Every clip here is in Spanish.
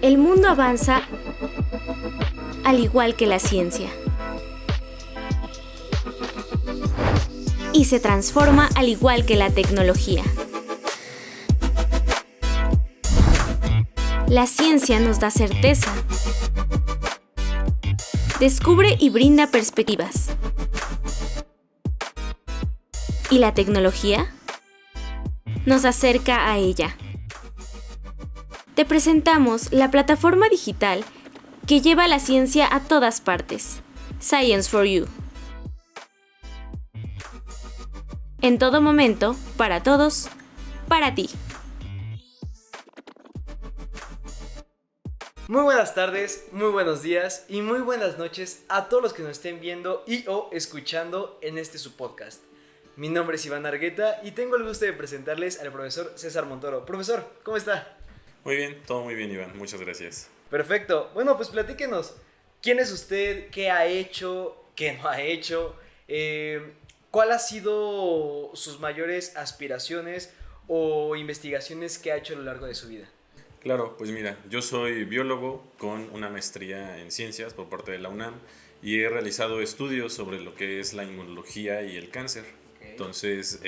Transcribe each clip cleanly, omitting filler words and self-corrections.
El mundo avanza al igual que la ciencia. Y se transforma al igual que la tecnología. La ciencia nos da certeza. Descubre y brinda perspectivas. ¿Y la tecnología? Nos acerca a ella. Te presentamos la plataforma digital que lleva la ciencia a todas partes. Science for You. En todo momento, para todos, para ti. Muy buenas tardes, muy buenos días y muy buenas noches a todos los que nos estén viendo y o escuchando en su podcast. Mi nombre es Iván Argueta y tengo el gusto de presentarles al profesor César Montoro. Profesor, ¿cómo está? Muy bien, todo muy bien, Iván, muchas gracias. Perfecto, bueno, pues platíquenos, ¿quién es usted? ¿Qué ha hecho? ¿Qué no ha hecho? ¿Cuál ha sido sus mayores aspiraciones o investigaciones que ha hecho a lo largo de su vida? Claro, pues mira, yo soy biólogo con una maestría en ciencias por parte de la UNAM y he realizado estudios sobre lo que es la inmunología y el cáncer. Entonces,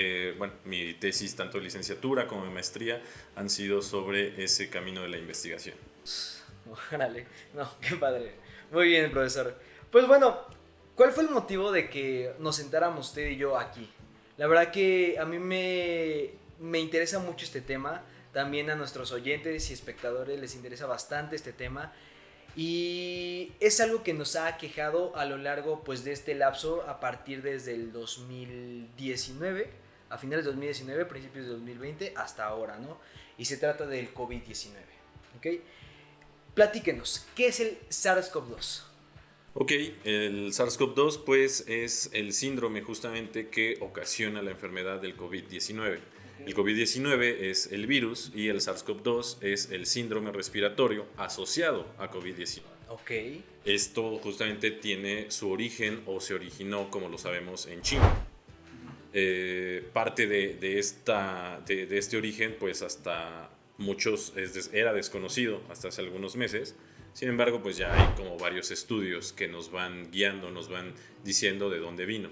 mi tesis, tanto de licenciatura como de maestría, han sido sobre ese camino de la investigación. Órale, no, qué padre. Muy bien, profesor. Pues bueno, ¿cuál fue el motivo de que nos sentáramos usted y yo aquí? La verdad que a mí me interesa mucho este tema. También a nuestros oyentes y espectadores les interesa bastante este tema. Y es algo que nos ha aquejado a lo largo pues, de este lapso a partir desde el 2019, a finales de 2019, principios de 2020, hasta ahora, ¿no? Y se trata del COVID-19, ¿ok? Platíquenos, ¿qué es el SARS-CoV-2? Ok, el SARS-CoV-2 pues es el síndrome justamente que ocasiona la enfermedad del COVID-19. El COVID-19 es el virus y el SARS-CoV-2 es el síndrome respiratorio asociado a COVID-19. Ok. Esto justamente tiene su origen o se originó, como lo sabemos, en China. Parte de este origen, pues hasta muchos era desconocido hasta hace algunos meses. Sin embargo, pues ya hay como varios estudios que nos van guiando, nos van diciendo de dónde vino.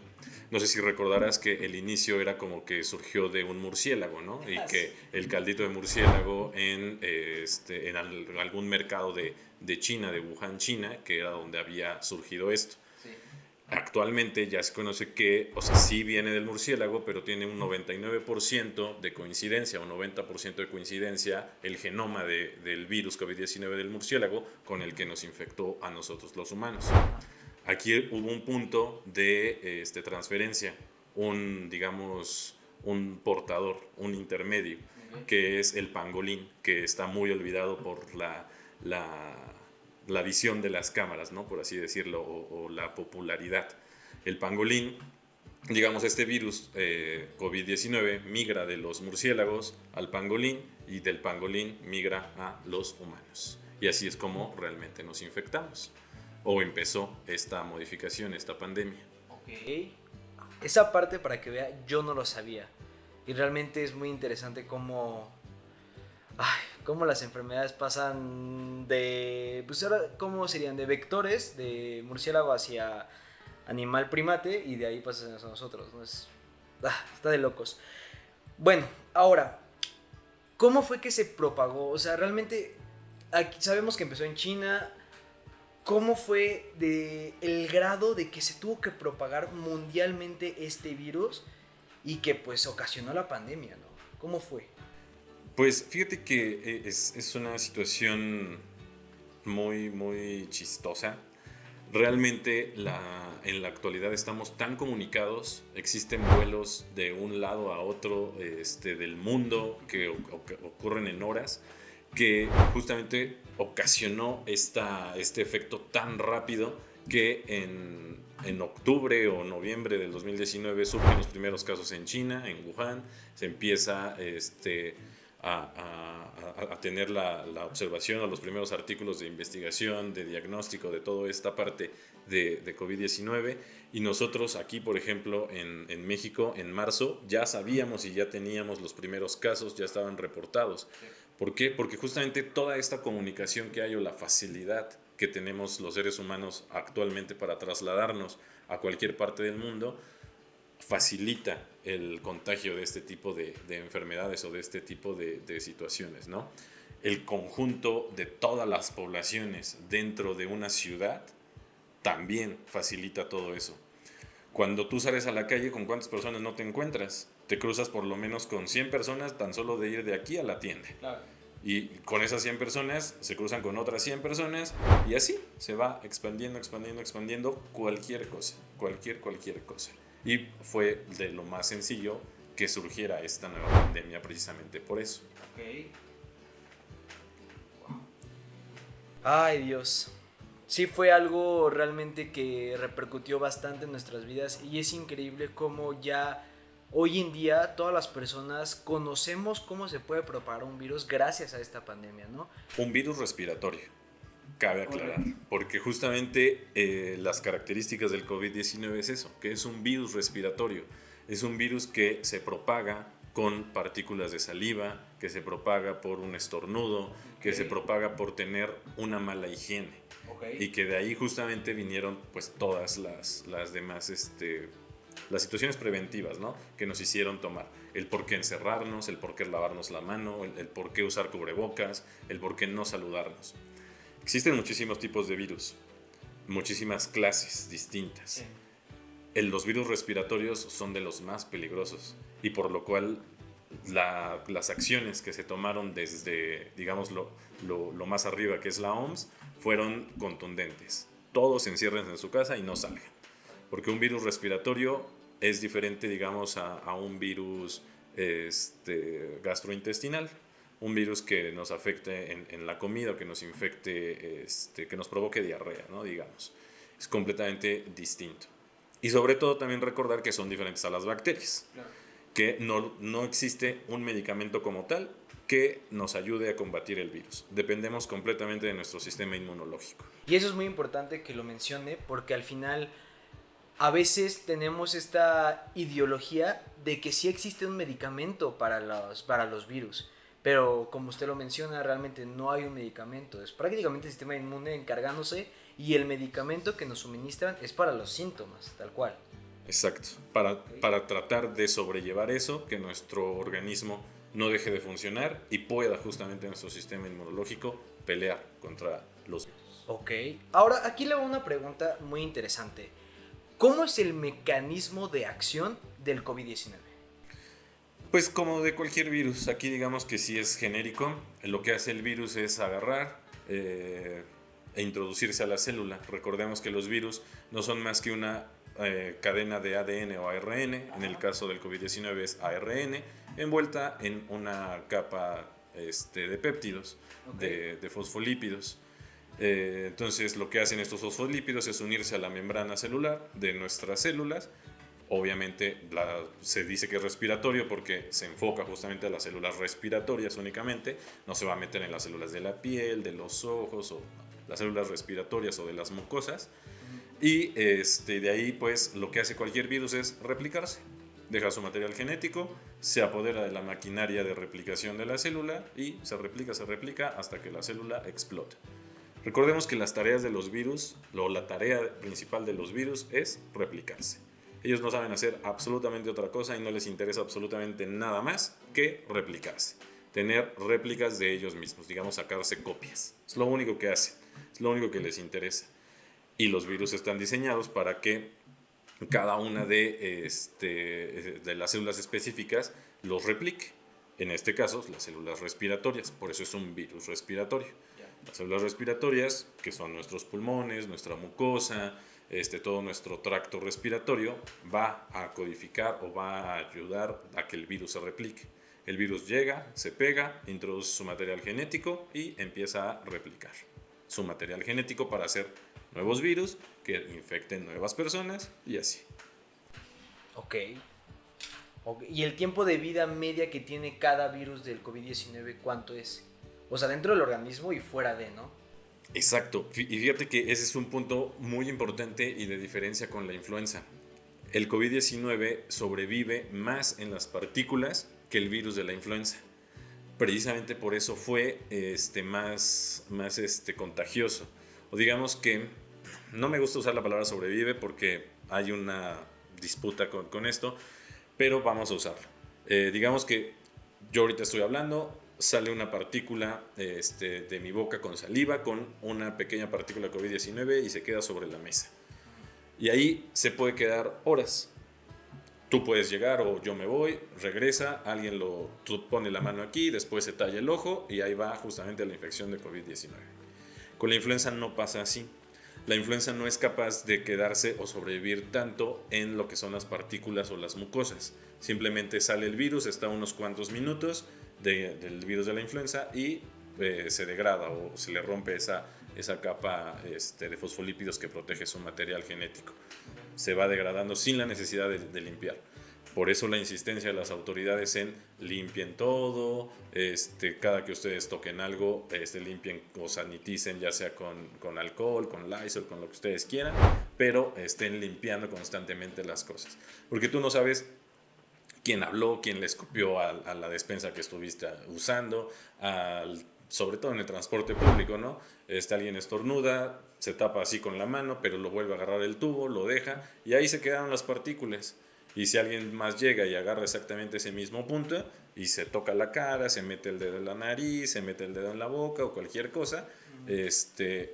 No sé si recordarás que el inicio era como que surgió de un murciélago, ¿no? Y que el caldito de murciélago en algún mercado de China, de Wuhan, China, que era donde había surgido esto. Sí. Actualmente ya se conoce que, o sea, sí viene del murciélago, pero tiene un 99% de coincidencia o 90% de coincidencia el genoma del virus COVID-19 del murciélago con el que nos infectó a nosotros los humanos. Aquí hubo un punto de transferencia, un portador, un intermedio, que es el pangolín, que está muy olvidado por la visión de las cámaras, ¿no? Por así decirlo, o la popularidad. El pangolín, este virus COVID-19 migra de los murciélagos al pangolín y del pangolín migra a los humanos. Y así es como realmente nos infectamos. O empezó esta modificación, esta pandemia. Ok. Esa parte, para que vea, yo no lo sabía. Y realmente es muy interesante cómo las enfermedades pasan de... Pues ahora, ¿cómo serían? De vectores, de murciélago hacia animal primate, y de ahí pasan a nosotros, ¿no? Está de locos. Bueno, ahora, ¿cómo fue que se propagó? O sea, realmente, aquí sabemos que empezó en China. ¿Cómo fue el grado de que se tuvo que propagar mundialmente este virus y que pues ocasionó la pandemia, ¿no? ¿Cómo fue? Pues fíjate que es una situación muy, muy chistosa. Realmente en la actualidad estamos tan comunicados, existen vuelos de un lado a otro del mundo que ocurren en horas, que justamente ocasionó este efecto tan rápido que en octubre o noviembre del 2019 surgen los primeros casos en China, en Wuhan. Se empieza a tener la observación, a los primeros artículos de investigación, de diagnóstico de toda esta parte de COVID-19. Y nosotros aquí, por ejemplo, en México, en marzo, ya sabíamos y ya teníamos los primeros casos, ya estaban reportados. ¿Por qué? Porque justamente toda esta comunicación que hay o la facilidad que tenemos los seres humanos actualmente para trasladarnos a cualquier parte del mundo facilita el contagio de este tipo de enfermedades o de este tipo de situaciones, ¿no? El conjunto de todas las poblaciones dentro de una ciudad también facilita todo eso. Cuando tú sales a la calle, ¿con cuántas personas no te encuentras? Te cruzas por lo menos con 100 personas tan solo de ir de aquí a la tienda. Claro. Y con esas 100 personas se cruzan con otras 100 personas y así se va expandiendo cualquier cosa. Y fue de lo más sencillo que surgiera esta nueva pandemia precisamente por eso. Ok. Ay, Dios. Sí, fue algo realmente que repercutió bastante en nuestras vidas y es increíble cómo ya hoy en día todas las personas conocemos cómo se puede propagar un virus gracias a esta pandemia, ¿no? Un virus respiratorio, cabe aclarar, porque justamente las características del COVID-19 es eso, que es un virus respiratorio, es un virus que se propaga con partículas de saliva, que se propaga por un estornudo, que se propaga por tener una mala higiene. Y que de ahí justamente vinieron pues todas las demás las situaciones preventivas, ¿no? Que nos hicieron tomar. El por qué encerrarnos, el por qué lavarnos la mano, el por qué usar cubrebocas, el por qué no saludarnos. Existen muchísimos tipos de virus, muchísimas clases distintas. Sí. Los virus respiratorios son de los más peligrosos y por lo cual las acciones que se tomaron desde, digamos, lo más arriba, que es la OMS, fueron contundentes. Todos enciérrense en su casa y no salgan. Porque un virus respiratorio es diferente, digamos, a un virus gastrointestinal. Un virus que nos afecte en la comida, que nos infecte, que nos provoque diarrea, ¿no? Digamos. Es completamente distinto. Y sobre todo también recordar que son diferentes a las bacterias. Claro. Que no existe un medicamento como tal que nos ayude a combatir el virus. Dependemos completamente de nuestro sistema inmunológico. Y eso es muy importante que lo mencione porque al final a veces tenemos esta ideología de que sí existe un medicamento para los virus. Pero como usted lo menciona, realmente no hay un medicamento. Es prácticamente el sistema inmune encargándose y el medicamento que nos suministran es para los síntomas, tal cual. Exacto, para tratar de sobrellevar eso, que nuestro organismo no deje de funcionar y pueda justamente nuestro sistema inmunológico pelear contra los virus. Ok, ahora aquí le hago una pregunta muy interesante. ¿Cómo es el mecanismo de acción del COVID-19? Pues como de cualquier virus, aquí digamos que sí es genérico. Lo que hace el virus es agarrar e introducirse a la célula. Recordemos que los virus no son más que una cadena de ADN o ARN, en el caso del COVID-19 es ARN, envuelta en una capa de péptidos, de fosfolípidos. Entonces lo que hacen estos fosfolípidos es unirse a la membrana celular de nuestras células. Obviamente se dice que es respiratorio porque se enfoca justamente a las células respiratorias únicamente, no se va a meter en las células de la piel, de los ojos o las células respiratorias o de las mucosas. Y de ahí pues lo que hace cualquier virus es replicarse. Deja su material genético, se apodera de la maquinaria de replicación de la célula y se replica hasta que la célula explota. Recordemos que las tareas de los virus, o la tarea principal de los virus es replicarse. Ellos no saben hacer absolutamente otra cosa y no les interesa absolutamente nada más que replicarse. Tener réplicas de ellos mismos, digamos sacarse copias. Es lo único que hacen, es lo único que les interesa. Y los virus están diseñados para que cada una de las células específicas los replique. En este caso, las células respiratorias. Por eso es un virus respiratorio. Las células respiratorias, que son nuestros pulmones, nuestra mucosa, todo nuestro tracto respiratorio, va a codificar o va a ayudar a que el virus se replique. El virus llega, se pega, introduce su material genético y empieza a replicar su material genético para hacer nuevos virus que infecten nuevas personas y así. Ok. ¿Y el tiempo de vida media que tiene cada virus del COVID-19 cuánto es? O sea, dentro del organismo y fuera de, ¿no? Exacto. Y fíjate que ese es un punto muy importante y de diferencia con la influenza. El COVID-19 sobrevive más en las partículas que el virus de la influenza. precisamente por eso fue más contagioso. O digamos que, no me gusta usar la palabra sobrevive porque hay una disputa con esto, pero vamos a usarlo. Digamos que yo ahorita estoy hablando, sale una partícula de mi boca con saliva, con una pequeña partícula COVID-19 y se queda sobre la mesa. Y ahí se puede quedar horas. Tú puedes llegar o yo me voy, regresa, tú pone la mano aquí, después se talla el ojo y ahí va justamente la infección de COVID-19. Con la influenza no pasa así. La influenza no es capaz de quedarse o sobrevivir tanto en lo que son las partículas o las mucosas. Simplemente sale el virus, está unos cuantos minutos del virus de la influenza y se degrada o se le rompe esa capa de fosfolípidos que protege su material genético. Se va degradando sin la necesidad de limpiar. Por eso la insistencia de las autoridades en limpien todo, cada que ustedes toquen algo, limpien o saniticen, ya sea con alcohol, con Lysol, con lo que ustedes quieran, pero estén limpiando constantemente las cosas. Porque tú no sabes quién habló, quién le escupió a la despensa que estuviste usando, sobre todo en el transporte público, ¿no? Alguien estornuda, se tapa así con la mano, pero lo vuelve a agarrar el tubo, lo deja y ahí se quedaron las partículas. Y si alguien más llega y agarra exactamente ese mismo punto y se toca la cara, se mete el dedo en la nariz, se mete el dedo en la boca o cualquier cosa,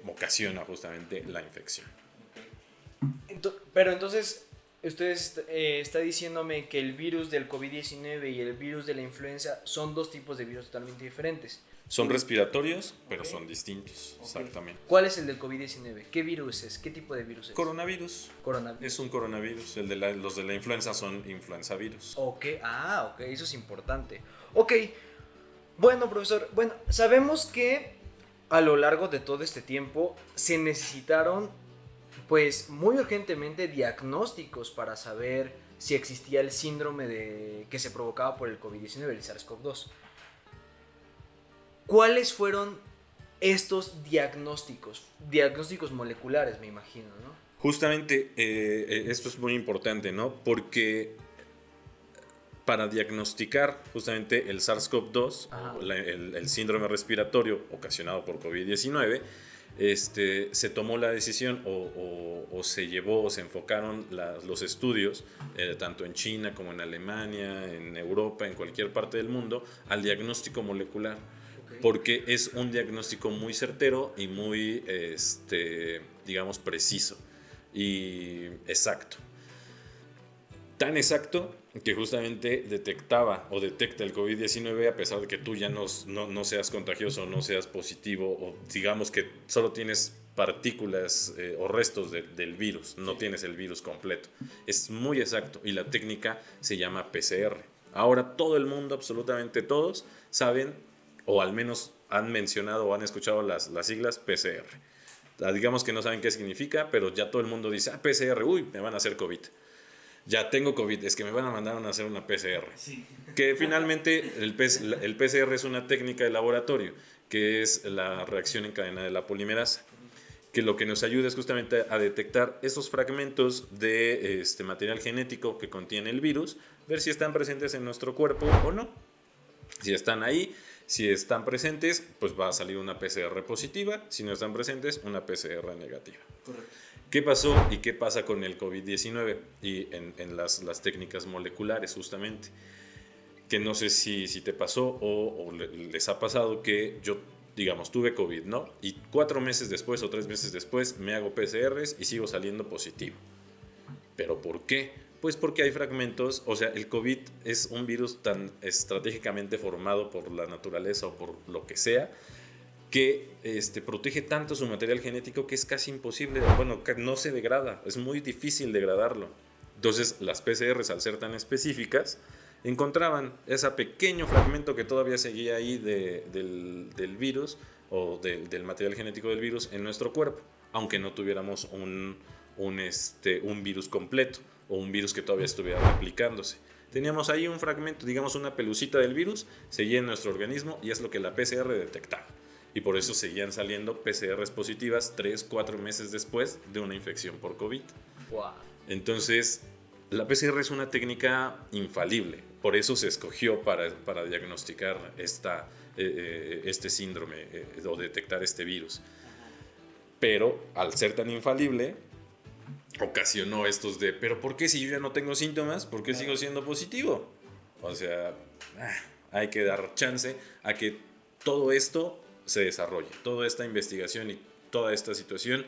ocasiona justamente la infección. Pero entonces, usted está diciéndome que el virus del COVID-19 y el virus de la influenza son dos tipos de virus totalmente diferentes. Son respiratorios, pero son distintos, exactamente. ¿Cuál es el del COVID-19? ¿Qué virus es? ¿Qué tipo de virus es? Coronavirus. Coronavirus. Es un coronavirus. Los de la influenza son influenzavirus. Ok, eso es importante. Ok, bueno, profesor, sabemos que a lo largo de todo este tiempo se necesitaron, pues, muy urgentemente diagnósticos para saber si existía el síndrome que se provocaba por el COVID-19, el SARS-CoV-2. ¿Cuáles fueron estos diagnósticos? Diagnósticos moleculares, me imagino, ¿no? Justamente esto es muy importante, ¿no? Porque para diagnosticar justamente el SARS-CoV-2, el síndrome respiratorio ocasionado por COVID-19, se tomó la decisión o se llevó o se enfocaron los estudios, tanto en China como en Alemania, en Europa, en cualquier parte del mundo, al diagnóstico molecular. Porque es un diagnóstico muy certero y muy, digamos, preciso y exacto. Tan exacto que justamente detectaba o detecta el COVID-19 a pesar de que tú ya no seas contagioso, no seas positivo o digamos que solo tienes partículas o restos del virus, no tienes el virus completo. Es muy exacto y la técnica se llama PCR. Ahora todo el mundo, absolutamente todos, saben o al menos han mencionado o han escuchado las siglas PCR. Digamos que no saben qué significa, pero ya todo el mundo dice, PCR, uy, me van a hacer COVID. Ya tengo COVID, es que me van a mandar a hacer una PCR. Sí. Que finalmente el PCR es una técnica de laboratorio, que es la reacción en cadena de la polimerasa, que lo que nos ayuda es justamente a detectar esos fragmentos de material genético que contiene el virus, ver si están presentes en nuestro cuerpo o no. Si están ahí, si están presentes, pues va a salir una PCR positiva. Si no están presentes, una PCR negativa. Correcto. ¿Qué pasó y qué pasa con el COVID-19 y en las técnicas moleculares justamente? Que no sé si te pasó o les ha pasado que yo, digamos, tuve COVID, ¿no? Y 4 meses después o 3 meses después me hago PCRs y sigo saliendo positivo. ¿Pero por qué? Pues porque hay fragmentos, o sea, el COVID es un virus tan estratégicamente formado por la naturaleza o por lo que sea, que protege tanto su material genético que es casi imposible, no se degrada, es muy difícil degradarlo. Entonces las PCRs, al ser tan específicas, encontraban ese pequeño fragmento que todavía seguía ahí del virus o del material genético del virus en nuestro cuerpo, aunque no tuviéramos un virus completo o un virus que todavía estuviera replicándose. Teníamos ahí un fragmento, digamos una pelucita del virus, seguía en nuestro organismo y es lo que la PCR detectaba. Y por eso seguían saliendo PCRs positivas 3-4 meses después de una infección por COVID. Wow. Entonces, la PCR es una técnica infalible. por eso se escogió para diagnosticar este síndrome o detectar este virus. Pero al ser tan infalible, ocasionó estos de, pero ¿por qué si yo ya no tengo síntomas? ¿Por qué sigo siendo positivo? O sea, hay que dar chance a que todo esto se desarrolle, toda esta investigación y toda esta situación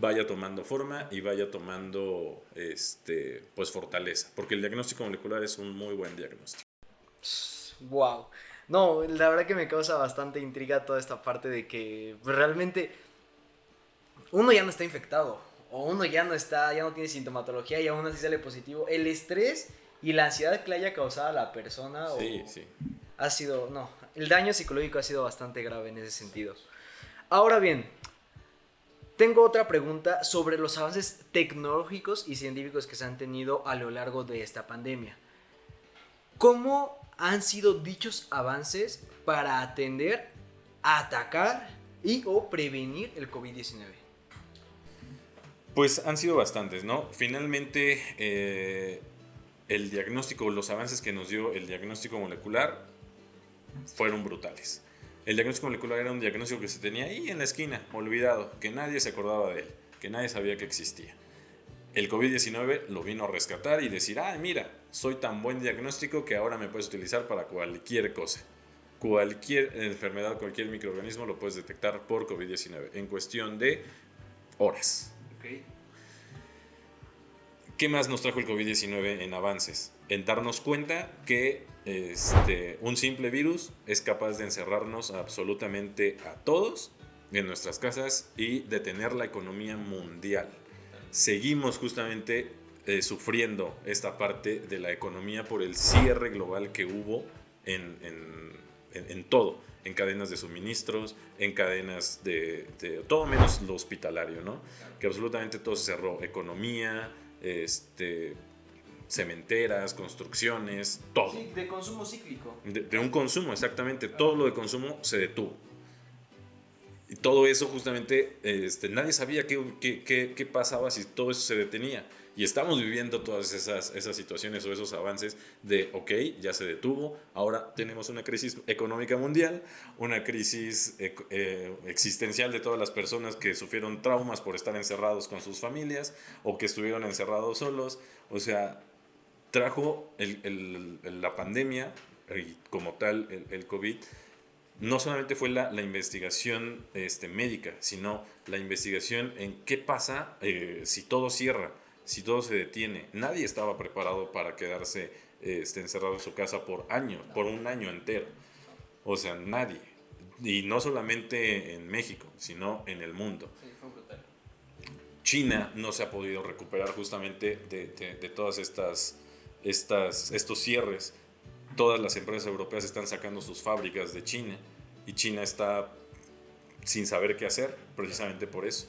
vaya tomando forma y vaya tomando pues fortaleza, porque el diagnóstico molecular es un muy buen diagnóstico. Wow. No, la verdad que me causa bastante intriga toda esta parte de que realmente uno ya no está infectado o uno ya no tiene sintomatología y aún así sale positivo. El estrés y la ansiedad que le haya causado a la persona Sí. ha sido, no, el daño psicológico ha sido bastante grave en ese sentido. Ahora bien, tengo otra pregunta sobre los avances tecnológicos y científicos que se han tenido a lo largo de esta pandemia. ¿Cómo han sido dichos avances para atender, atacar y o prevenir el COVID-19? Pues han sido bastantes, ¿no? Finalmente, el diagnóstico, los avances que nos dio el diagnóstico molecular fueron brutales. El diagnóstico molecular era un diagnóstico que se tenía ahí en la esquina, olvidado, que nadie se acordaba de él, que nadie sabía que existía. El COVID-19 lo vino a rescatar y decir, mira, soy tan buen diagnóstico que ahora me puedes utilizar para cualquier cosa. Cualquier enfermedad, cualquier microorganismo lo puedes detectar por COVID-19 en cuestión de horas. Okay. ¿Qué más nos trajo el COVID-19 en avances? En darnos cuenta que un simple virus es capaz de encerrarnos absolutamente a todos en nuestras casas y detener la economía mundial. Seguimos justamente sufriendo esta parte de la economía por el cierre global que hubo en todo, en cadenas de suministros, en cadenas de todo menos lo hospitalario, ¿no? Que absolutamente todo se cerró, economía, cementeras, construcciones, todo. Sí, de consumo cíclico. De un consumo, exactamente, todo lo de consumo se detuvo. Y todo eso justamente, nadie sabía qué pasaba si todo eso se detenía. Y estamos viviendo todas esas situaciones o esos avances de, ok, ya se detuvo, ahora tenemos una crisis económica mundial, una crisis existencial de todas las personas que sufrieron traumas por estar encerrados con sus familias o que estuvieron encerrados solos. O sea, trajo la pandemia y como tal el COVID. No solamente fue la investigación médica, sino la investigación en qué pasa si todo cierra, si todo se detiene. Nadie estaba preparado para quedarse encerrado en su casa por un año entero. O sea, nadie. Y no solamente en México, sino en el mundo. Sí, fue brutal. China no se ha podido recuperar justamente de todas estos cierres. Todas las empresas europeas están sacando sus fábricas de China y China está sin saber qué hacer, precisamente por eso.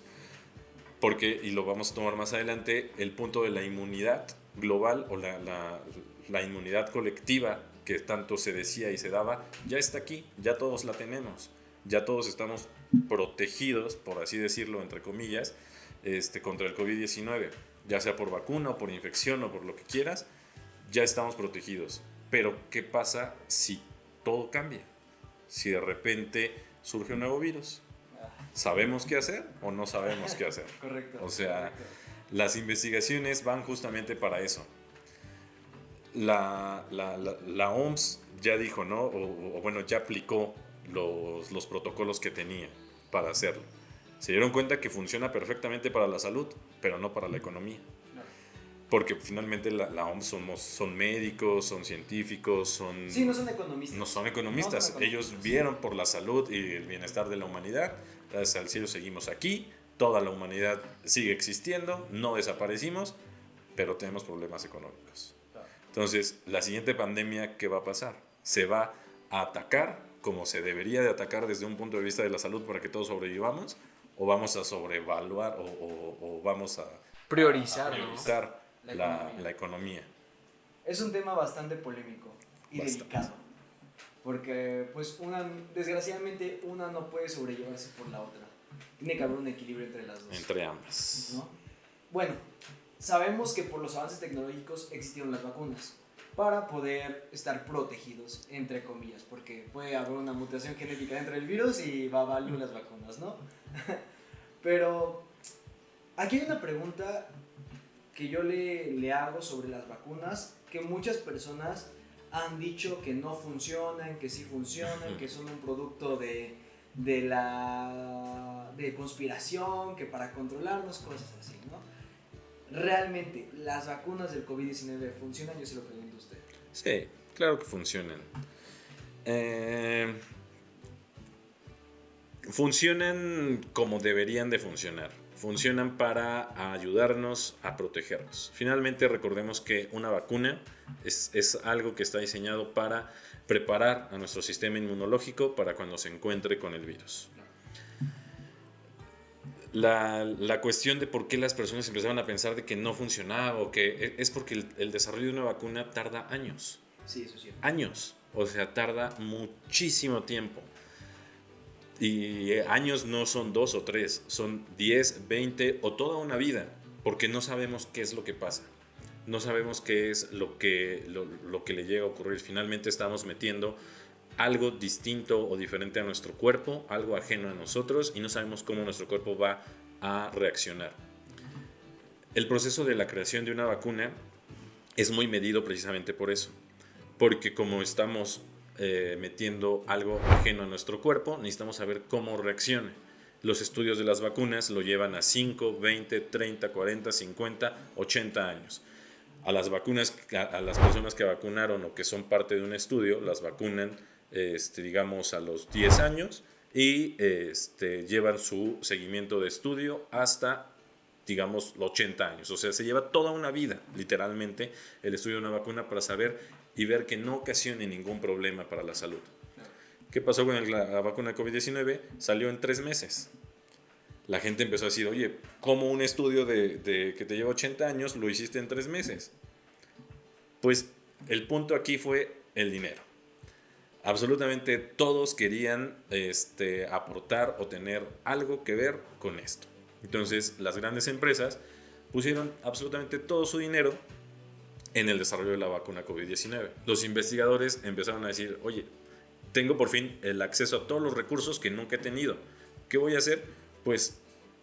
Porque, y lo vamos a tomar más adelante, el punto de la inmunidad global o la inmunidad colectiva que tanto se decía y se daba, ya está aquí, ya todos la tenemos, ya todos estamos protegidos, por así decirlo, entre comillas, contra el COVID-19, ya sea por vacuna o por infección o por lo que quieras, ya estamos protegidos. Pero, ¿qué pasa si todo cambia? Si de repente surge un nuevo virus. ¿Sabemos qué hacer o no sabemos qué hacer? Correcto. O sea, correcto. Las investigaciones van justamente para eso. La OMS ya dijo, ¿no? O bueno, ya aplicó los protocolos que tenía para hacerlo. Se dieron cuenta que funciona perfectamente para la salud, pero no para la economía. Porque finalmente la OMS son médicos, son científicos, Sí, no son economistas. No son economistas. Ellos vieron por la salud y el bienestar de la humanidad. Gracias al cielo seguimos aquí. Toda la humanidad sigue existiendo. No desaparecimos, pero tenemos problemas económicos. Entonces, la siguiente pandemia, ¿qué va a pasar? ¿Se va a atacar como se debería de atacar desde un punto de vista de la salud para que todos sobrevivamos? ¿O vamos a sobrevaluar o vamos a priorizar, la economía? Es un tema bastante polémico y delicado. Porque, pues, desgraciadamente, una no puede sobrellevarse por la otra. Tiene que haber un equilibrio entre las dos. Entre ambas. ¿No? Bueno, sabemos que por los avances tecnológicos existieron las vacunas. para poder estar protegidos, entre comillas, porque puede haber una mutación genética dentro del virus y va a valer las vacunas, ¿no? Pero aquí hay una pregunta que yo le hago sobre las vacunas, que muchas personas han dicho que no funcionan, que sí funcionan, que son un producto de conspiración, que para controlarnos, cosas así, ¿no? ¿Realmente las vacunas del COVID-19 funcionan? Yo se lo pregunto a usted. Sí, claro que funcionan. Funcionan como deberían de funcionar. Funcionan para ayudarnos a protegernos. Finalmente, recordemos que una vacuna es algo que está diseñado para preparar a nuestro sistema inmunológico para cuando se encuentre con el virus. La cuestión de por qué las personas empezaron a pensar de que no funcionaba o que es porque el desarrollo de una vacuna tarda años. Sí, eso sí. Años. O sea, tarda muchísimo tiempo. Y años no son 2 o 3, son 10, 20 o toda una vida, porque no sabemos qué es lo que pasa. No sabemos qué es lo que le llega a ocurrir. Finalmente estamos metiendo algo distinto o diferente a nuestro cuerpo, algo ajeno a nosotros, y no sabemos cómo nuestro cuerpo va a reaccionar. El proceso de la creación de una vacuna es muy medido precisamente por eso, porque como estamos metiendo algo ajeno a nuestro cuerpo, necesitamos saber cómo reacciona. Los estudios de las vacunas lo llevan a 5, 20, 30, 40, 50, 80 años. A las personas que vacunaron o que son parte de un estudio, las vacunan digamos a los 10 años y llevan su seguimiento de estudio hasta digamos los 80 años. O sea, se lleva toda una vida, literalmente, el estudio de una vacuna para saber y ver que no ocasione ningún problema para la salud. ¿Qué pasó con la vacuna de COVID-19? Salió en 3 meses. La gente empezó a decir, oye, ¿cómo un estudio de que te lleva 80 años lo hiciste en 3 meses? Pues el punto aquí fue el dinero. Absolutamente todos querían aportar o tener algo que ver con esto. Entonces las grandes empresas pusieron absolutamente todo su dinero en el desarrollo de la vacuna COVID-19. Los investigadores empezaron a decir, oye, tengo por fin el acceso a todos los recursos que nunca he tenido. ¿Qué voy a hacer? Pues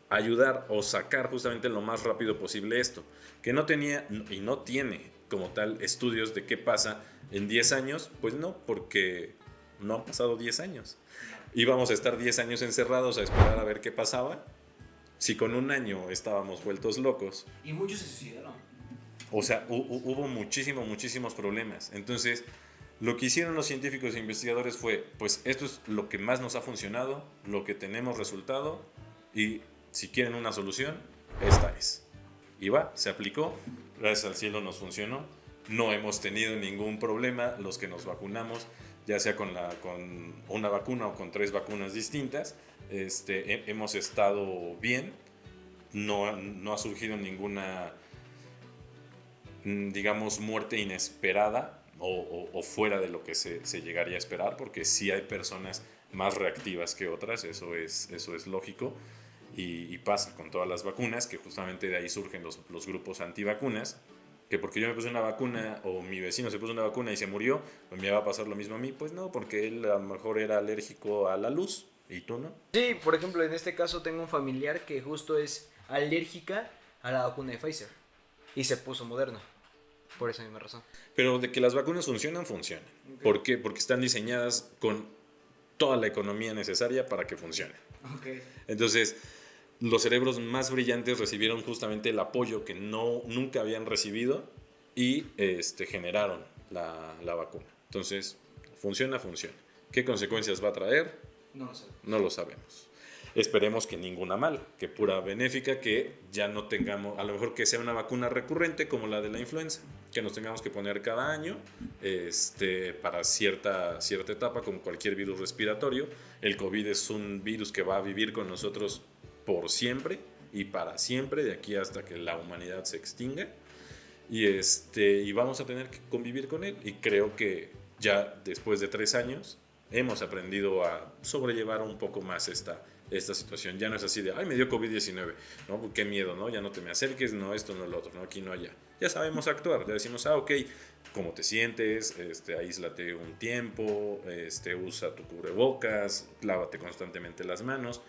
ayudar o sacar justamente lo más rápido posible esto, que no tenía y no tiene como tal estudios de qué pasa en 10 años, pues no, porque no han pasado 10 años. Íbamos a estar 10 años encerrados a esperar a ver qué pasaba. Si con un año estábamos vueltos locos. Y muchos se suicidaron. O sea, hubo muchísimos problemas. Entonces, lo que hicieron los científicos e investigadores fue, pues esto es lo que más nos ha funcionado, lo que tenemos resultado, y si quieren una solución, esta es. Y se aplicó, gracias al cielo nos funcionó, no hemos tenido ningún problema los que nos vacunamos, ya sea con una vacuna o con 3 vacunas distintas, hemos estado bien, no ha surgido ninguna, digamos, muerte inesperada o fuera de lo que se llegaría a esperar, porque sí hay personas más reactivas que otras, eso es lógico, y pasa con todas las vacunas, que justamente de ahí surgen los grupos antivacunas, que porque yo me puse una vacuna o mi vecino se puso una vacuna y se murió, pues me va a pasar lo mismo a mí. Pues no, porque él a lo mejor era alérgico a la luz y tú no. Sí, por ejemplo, en este caso tengo un familiar que justo es alérgica a la vacuna de Pfizer y se puso Moderna, por esa misma razón. Pero de que las vacunas funcionan. Okay. ¿Por qué? Porque están diseñadas con toda la economía necesaria para que funcionen. Okay. Entonces, los cerebros más brillantes recibieron justamente el apoyo que nunca habían recibido y generaron la vacuna. Entonces, funciona. ¿Qué consecuencias va a traer? No lo sabemos. Esperemos que ninguna mala, que pura benéfica, que ya no tengamos, a lo mejor que sea una vacuna recurrente como la de la influenza, que nos tengamos que poner cada año para cierta etapa, como cualquier virus respiratorio. El COVID es un virus que va a vivir con nosotros por siempre y para siempre, de aquí hasta que la humanidad se extinga, y vamos a tener que convivir con él, y creo que ya después de 3 años hemos aprendido a sobrellevar un poco más esta esta situación. Ya no es así de, ay, me dio COVID-19, ¿no? Qué miedo, ¿no? Ya no te me acerques, no esto, no lo otro, no aquí, no allá. Ya sabemos actuar, ya decimos, ok, ¿cómo te sientes? Aíslate un tiempo, usa tu cubrebocas, lávate constantemente las manos,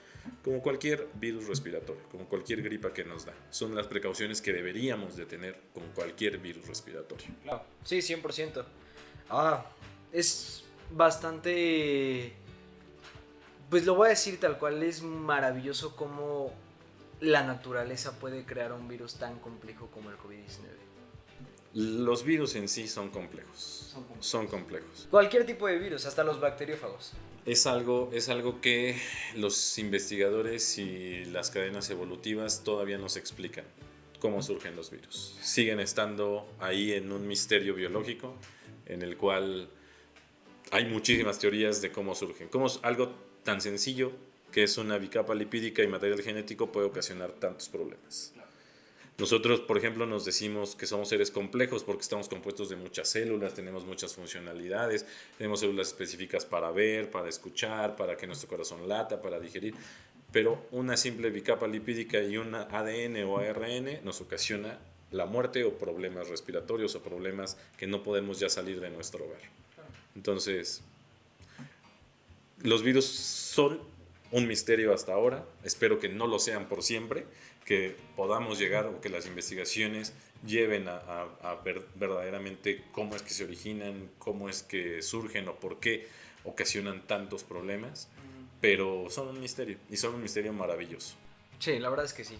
como cualquier virus respiratorio, como cualquier gripa que nos da. Son las precauciones que deberíamos de tener con cualquier virus respiratorio. Claro. Sí, 100%. Es bastante... Pues lo voy a decir tal cual, es maravilloso cómo la naturaleza puede crear un virus tan complejo como el COVID-19. Los virus en sí son complejos. Son complejos. Cualquier tipo de virus, hasta los bacteriófagos. Es algo que los investigadores y las cadenas evolutivas todavía no se explican cómo surgen los virus. Siguen estando ahí en un misterio biológico en el cual hay muchísimas teorías de cómo surgen. Cómo algo tan sencillo que es una bicapa lipídica y material genético puede ocasionar tantos problemas. Nosotros, por ejemplo, nos decimos que somos seres complejos porque estamos compuestos de muchas células, tenemos muchas funcionalidades, tenemos células específicas para ver, para escuchar, para que nuestro corazón lata, para digerir, pero una simple bicapa lipídica y un ADN o ARN nos ocasiona la muerte o problemas respiratorios o problemas que no podemos ya salir de nuestro hogar. Entonces, los virus son un misterio hasta ahora, espero que no lo sean por siempre, que podamos llegar o que las investigaciones lleven a ver verdaderamente cómo es que se originan, cómo es que surgen o por qué ocasionan tantos problemas, pero son un misterio y son un misterio maravilloso. Sí, la verdad es que sí.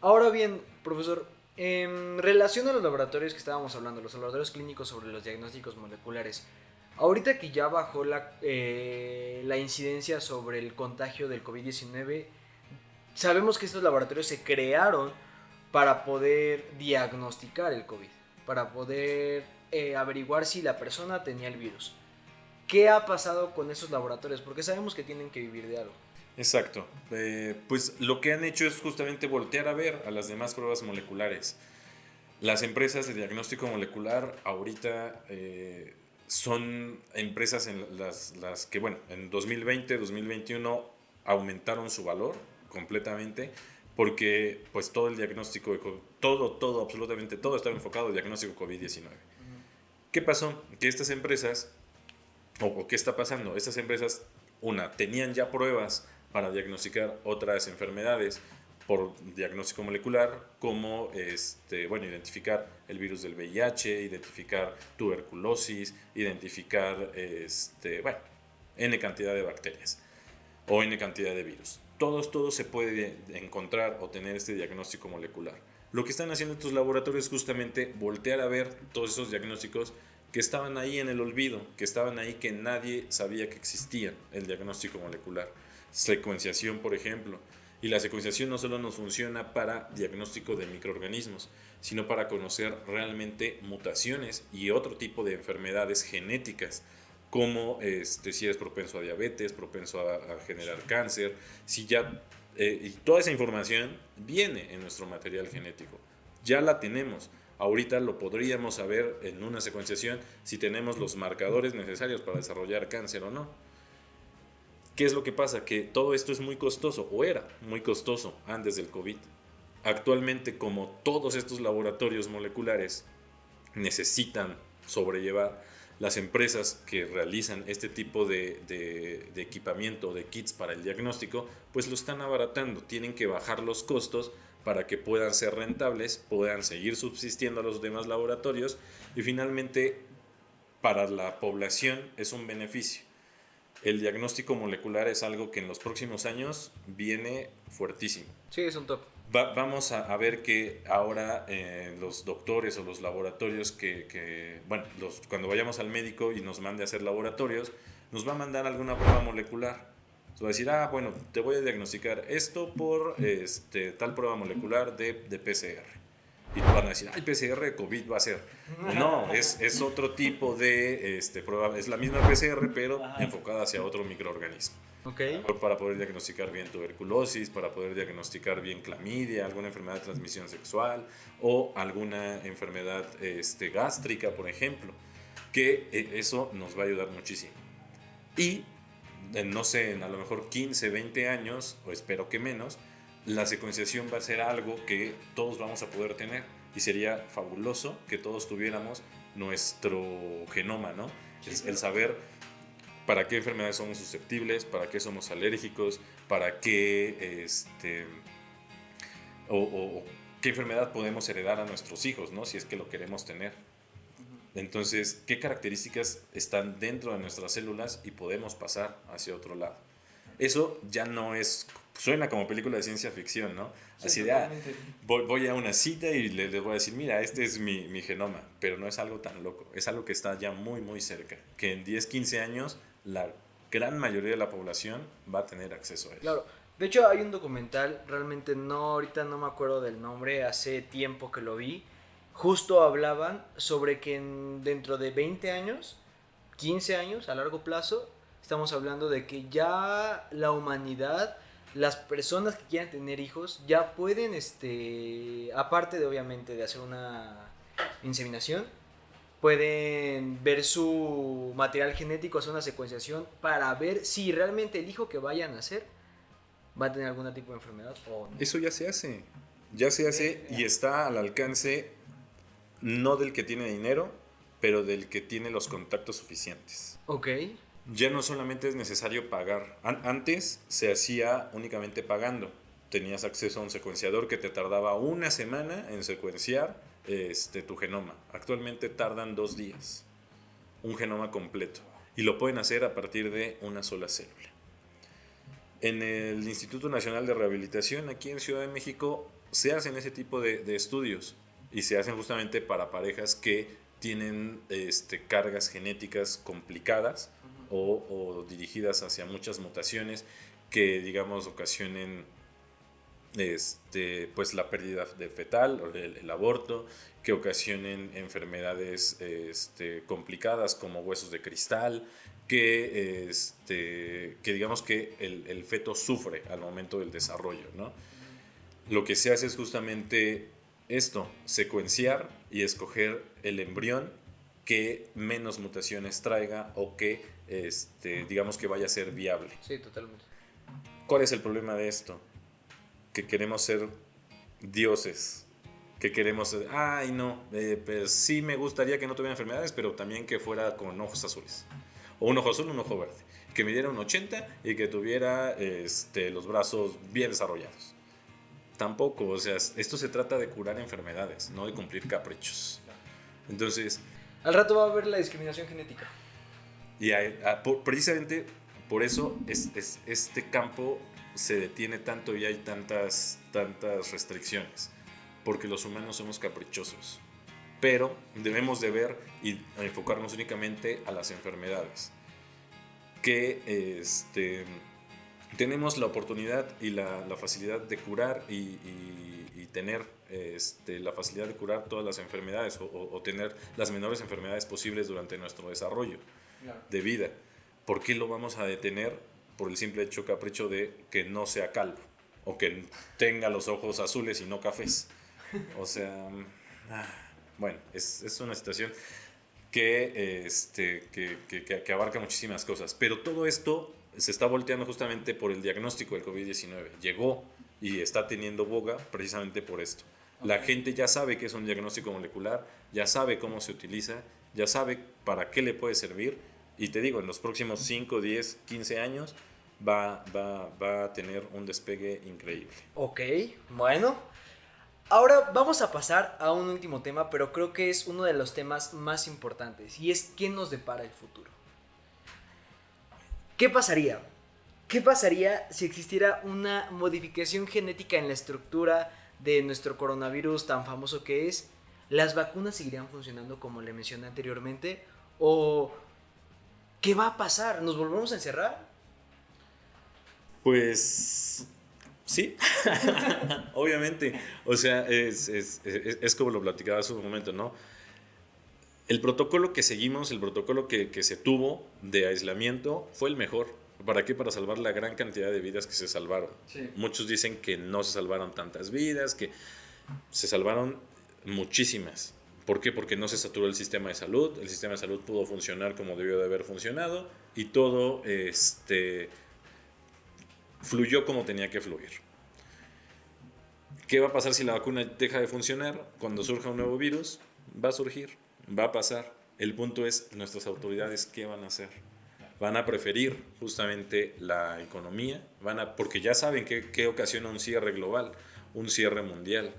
Ahora bien, profesor, en relación a los laboratorios que estábamos hablando, los laboratorios clínicos sobre los diagnósticos moleculares, ahorita que ya bajó la incidencia sobre el contagio del COVID-19, sabemos que estos laboratorios se crearon para poder diagnosticar el COVID, para poder averiguar si la persona tenía el virus. ¿Qué ha pasado con esos laboratorios? Porque sabemos que tienen que vivir de algo. Exacto. Pues lo que han hecho es justamente voltear a ver a las demás pruebas moleculares. Las empresas de diagnóstico molecular ahorita son empresas en las que, bueno, en 2020, 2021 aumentaron su valor completamente porque pues todo el diagnóstico, todo, absolutamente todo estaba enfocado al diagnóstico COVID-19. ¿Qué pasó? Que estas empresas, o qué está pasando, estas empresas, tenían ya pruebas para diagnosticar otras enfermedades por diagnóstico molecular, como identificar el virus del VIH, identificar tuberculosis, identificar N cantidad de bacterias o N cantidad de virus. Todo se puede encontrar o tener este diagnóstico molecular. Lo que están haciendo estos laboratorios es justamente voltear a ver todos esos diagnósticos que estaban ahí en el olvido, que estaban ahí que nadie sabía que existían, el diagnóstico molecular. Secuenciación, por ejemplo. Y la secuenciación no solo nos funciona para diagnóstico de microorganismos, sino para conocer realmente mutaciones y otro tipo de enfermedades genéticas, como si eres propenso a diabetes, propenso a generar cáncer, y toda esa información viene en nuestro material genético. Ya la tenemos. Ahorita lo podríamos saber en una secuenciación si tenemos los marcadores necesarios para desarrollar cáncer o no. ¿Qué es lo que pasa? Que todo esto es muy costoso, o era muy costoso antes del COVID. Actualmente, como todos estos laboratorios moleculares necesitan sobrellevar, las empresas que realizan este tipo de equipamiento, de kits para el diagnóstico, pues lo están abaratando, tienen que bajar los costos para que puedan ser rentables, puedan seguir subsistiendo a los demás laboratorios y finalmente para la población es un beneficio. El diagnóstico molecular es algo que en los próximos años viene fuertísimo. Sí, es un top. Vamos a ver que ahora los doctores o los laboratorios cuando vayamos al médico y nos mande a hacer laboratorios, nos va a mandar alguna prueba molecular. Va a decir, te voy a diagnosticar esto por tal prueba molecular de PCR. Y van a decir, PCR de COVID va a ser. No, es otro tipo de prueba, es la misma PCR, pero enfocada hacia otro microorganismo. Okay. Para poder diagnosticar bien tuberculosis, para poder diagnosticar bien clamidia, alguna enfermedad de transmisión sexual o alguna enfermedad gástrica, por ejemplo, que eso nos va a ayudar muchísimo. Y no sé, en a lo mejor 15, 20 años, o espero que menos, la secuenciación va a ser algo que todos vamos a poder tener y sería fabuloso que todos tuviéramos nuestro genoma, ¿no? El saber para qué enfermedades somos susceptibles, para qué somos alérgicos, para qué, o qué enfermedad podemos heredar a nuestros hijos, ¿no? Si es que lo queremos tener. Entonces, ¿qué características están dentro de nuestras células y podemos pasar hacia otro lado? Eso ya no es, suena como película de ciencia ficción, ¿no? Sí, así de, voy a una cita y les voy a decir, mira, este es mi genoma, pero no es algo tan loco, es algo que está ya muy, muy cerca, que en 10, 15 años la gran mayoría de la población va a tener acceso a eso. Claro, de hecho hay un documental, realmente ahorita no me acuerdo del nombre, hace tiempo que lo vi, justo hablaban sobre que dentro de 20 años, 15 años a largo plazo, estamos hablando de que ya la humanidad, las personas que quieran tener hijos, ya pueden, aparte de obviamente de hacer una inseminación, pueden ver su material genético, hacer una secuenciación para ver si realmente el hijo que vayan a nacer va a tener algún tipo de enfermedad o no. Eso ya se hace y está al alcance no del que tiene dinero, pero del que tiene los contactos suficientes. Ok. Ya no solamente es necesario pagar. Antes se hacía únicamente pagando. Tenías acceso a un secuenciador que te tardaba una semana en secuenciar tu genoma. Actualmente tardan 2 días. Un genoma completo. Y lo pueden hacer a partir de una sola célula. En el Instituto Nacional de Rehabilitación, aquí en Ciudad de México, se hacen ese tipo de estudios. Y se hacen justamente para parejas que tienen cargas genéticas complicadas o dirigidas hacia muchas mutaciones que, digamos, ocasionen pues la pérdida de fetal o el aborto, que ocasionen enfermedades complicadas como huesos de cristal, que digamos que el feto sufre al momento del desarrollo, ¿no? Lo que se hace es justamente esto, secuenciar y escoger el embrión que menos mutaciones traiga o que digamos que vaya a ser viable. Sí, totalmente. ¿Cuál es el problema de esto? Que queremos ser dioses, que queremos ser, pues sí me gustaría que no tuviera enfermedades, pero también que fuera con ojos azules, o un ojo azul, un ojo verde, que midiera un 80 y que tuviera los brazos bien desarrollados. Tampoco, o sea, esto se trata de curar enfermedades, no de cumplir caprichos. Entonces, al rato va a haber la discriminación genética. Y precisamente por eso este campo se detiene tanto y hay tantas restricciones, porque los humanos somos caprichosos, pero debemos de ver y enfocarnos únicamente a las enfermedades que tenemos la oportunidad y la facilidad de curar y tener la facilidad de curar todas las enfermedades o tener las menores enfermedades posibles durante nuestro desarrollo de vida. ¿Por qué lo vamos a detener? Por el simple hecho capricho de que no sea calvo o que tenga los ojos azules y no cafés. O sea, bueno, es una situación que abarca muchísimas cosas, pero todo esto se está volteando justamente por el diagnóstico del COVID-19. Llegó y está teniendo boga precisamente por esto. La gente ya sabe qué es un diagnóstico molecular, ya sabe cómo se utiliza, ya sabe para qué le puede servir. Y te digo, en los próximos 5, 10, 15 años va a tener un despegue increíble. Ok, bueno. Ahora vamos a pasar a un último tema, pero creo que es uno de los temas más importantes, y es ¿qué nos depara el futuro? ¿Qué pasaría? ¿Qué pasaría si existiera una modificación genética en la estructura de nuestro coronavirus tan famoso que es? ¿Las vacunas seguirían funcionando como le mencioné anteriormente? ¿O qué va a pasar? ¿Nos volvemos a encerrar? Pues sí, obviamente. O sea, es como lo platicaba hace un momento, ¿no? El protocolo que seguimos, el protocolo que se tuvo de aislamiento fue el mejor. ¿Para qué? Para salvar la gran cantidad de vidas que se salvaron. Sí. Muchos dicen que no se salvaron tantas vidas, que se salvaron muchísimas. ¿Por qué? Porque no se saturó el sistema de salud pudo funcionar como debió de haber funcionado, y todo fluyó como tenía que fluir. ¿Qué va a pasar si la vacuna deja de funcionar? Cuando surja un nuevo virus, va a surgir, va a pasar. El punto es, nuestras autoridades, ¿qué van a hacer? Van a preferir justamente la economía, porque ya saben qué ocasiona un cierre global, un cierre mundial,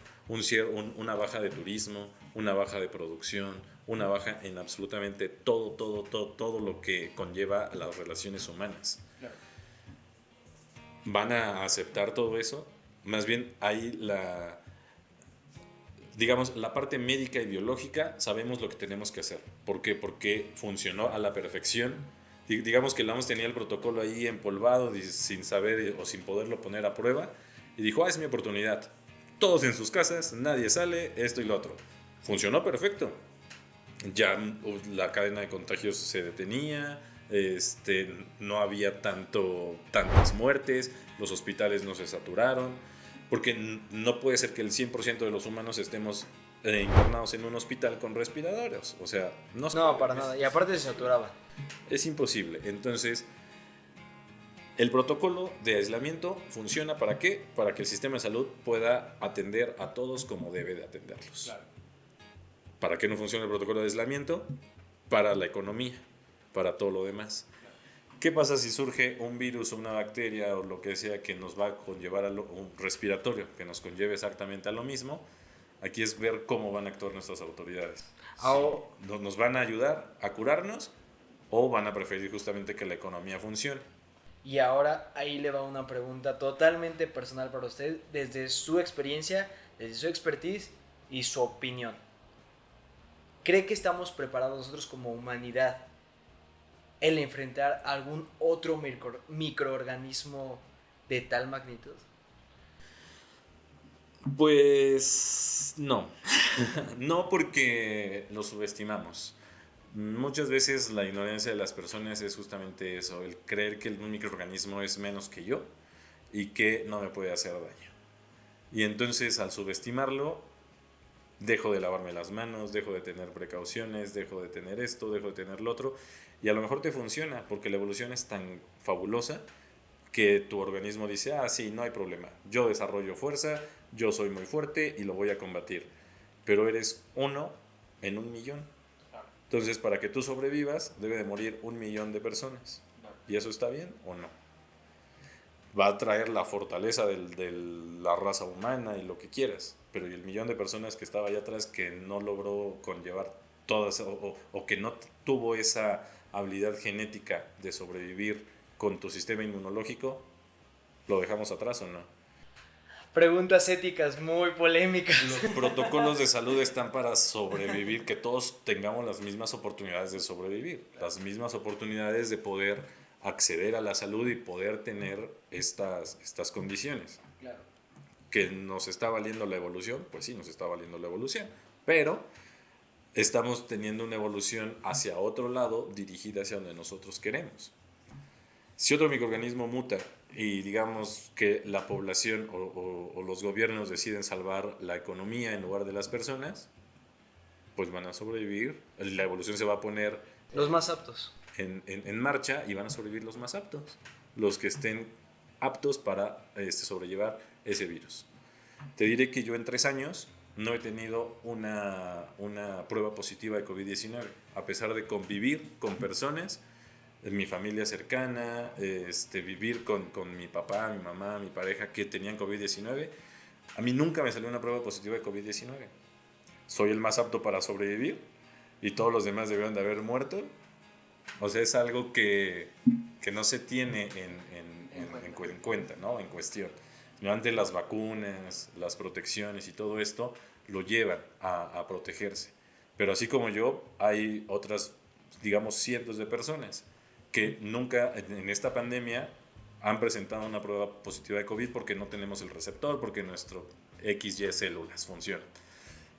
una baja de turismo, una baja de producción, una baja en absolutamente todo lo que conlleva a las relaciones humanas. Claro. ¿Van a aceptar todo eso? Más bien ahí la parte médica y biológica, sabemos lo que tenemos que hacer. ¿Por qué? Porque funcionó a la perfección. Digamos que el OMS tenía el protocolo ahí empolvado sin saber o sin poderlo poner a prueba y dijo, es mi oportunidad. Todos en sus casas, nadie sale, esto y lo otro. Funcionó perfecto. Ya la cadena de contagios se detenía, no había tantas muertes, los hospitales no se saturaron, porque no puede ser que el 100% de los humanos estemos internados en un hospital con respiradores. O sea, no para nada. Y aparte se saturaba. Es imposible. Entonces, el protocolo de aislamiento funciona ¿para qué? Para que el sistema de salud pueda atender a todos como debe de atenderlos. Claro. ¿Para qué no funciona el protocolo de aislamiento? Para la economía, para todo lo demás. ¿Qué pasa si surge un virus o una bacteria o lo que sea que nos va a conllevar a un respiratorio, que nos conlleve exactamente a lo mismo? Aquí es ver cómo van a actuar nuestras autoridades. ¿Nos van a ayudar a curarnos o van a preferir justamente que la economía funcione? Y ahora ahí le va una pregunta totalmente personal para usted, desde su experiencia, desde su expertise y su opinión. ¿Cree que estamos preparados nosotros como humanidad el enfrentar algún otro microorganismo de tal magnitud? Pues no. No, porque lo subestimamos. Muchas veces la ignorancia de las personas es justamente eso, el creer que un microorganismo es menos que yo y que no me puede hacer daño. Y entonces al subestimarlo, dejo de lavarme las manos, dejo de tener precauciones, dejo de tener esto, dejo de tener lo otro, y a lo mejor te funciona porque la evolución es tan fabulosa que tu organismo dice, sí, no hay problema, yo desarrollo fuerza, yo soy muy fuerte y lo voy a combatir, pero eres 1 en 1,000,000. Entonces, para que tú sobrevivas, debe de morir 1,000,000 de personas. ¿Y eso está bien o no? Va a traer la fortaleza de la raza humana y lo que quieras, pero ¿y el 1,000,000 de personas que estaba allá atrás que no logró conllevar todas o que no tuvo esa habilidad genética de sobrevivir con tu sistema inmunológico, lo dejamos atrás o no? Preguntas éticas muy polémicas. Los protocolos de salud están para sobrevivir, que todos tengamos las mismas oportunidades de sobrevivir, las mismas oportunidades de poder acceder a la salud y poder tener estas condiciones. Claro. ¿Que nos está valiendo la evolución? Pues sí, nos está valiendo la evolución, pero estamos teniendo una evolución hacia otro lado, dirigida hacia donde nosotros queremos. Si otro microorganismo muta y digamos que la población o los gobiernos deciden salvar la economía en lugar de las personas, pues van a sobrevivir, la evolución se va a poner los más aptos en marcha y van a sobrevivir los más aptos, los que estén aptos para sobrellevar ese virus. Te diré que yo en 3 años no he tenido una prueba positiva de COVID-19, a pesar de convivir con personas, mi familia cercana, vivir con mi papá, mi mamá, mi pareja que tenían COVID-19. A mí nunca me salió una prueba positiva de COVID-19. Soy el más apto para sobrevivir y todos los demás debieron de haber muerto. O sea, es algo que no se tiene en cuenta, ¿no? En cuestión. Antes las vacunas, las protecciones y todo esto lo llevan a protegerse. Pero así como yo, hay otras, digamos, cientos de personas que nunca en esta pandemia han presentado una prueba positiva de COVID porque no tenemos el receptor, porque nuestro XY células funcionan.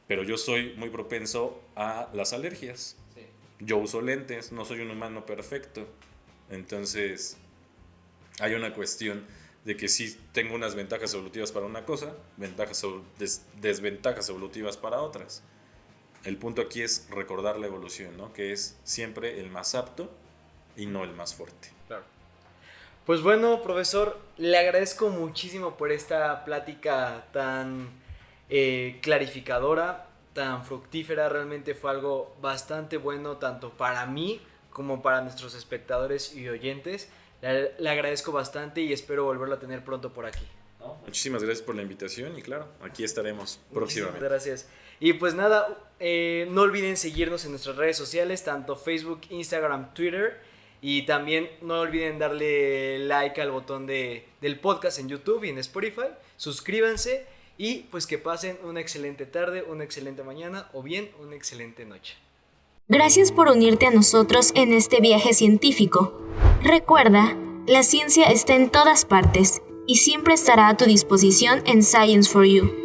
Pero yo soy muy propenso a las alergias. Sí. Yo uso lentes, no soy un humano perfecto. Entonces, hay una cuestión de que sí tengo unas ventajas evolutivas para una cosa, desventajas evolutivas para otras. El punto aquí es recordar la evolución, ¿no? Que es siempre el más apto y no el más fuerte. Claro. Pues bueno, profesor, le agradezco muchísimo por esta plática tan clarificadora, tan fructífera. Realmente fue algo bastante bueno tanto para mí como para nuestros espectadores y oyentes. Le agradezco bastante y espero volverlo a tener pronto por aquí. Muchísimas gracias por la invitación y claro, aquí estaremos próximamente. Muchísimas gracias. Y pues nada, no olviden seguirnos en nuestras redes sociales, tanto Facebook, Instagram, Twitter. Y también no olviden darle like al botón del podcast en YouTube y en Spotify. Suscríbanse y pues que pasen una excelente tarde, una excelente mañana o bien una excelente noche. Gracias por unirte a nosotros en este viaje científico. Recuerda, la ciencia está en todas partes y siempre estará a tu disposición en Science for You.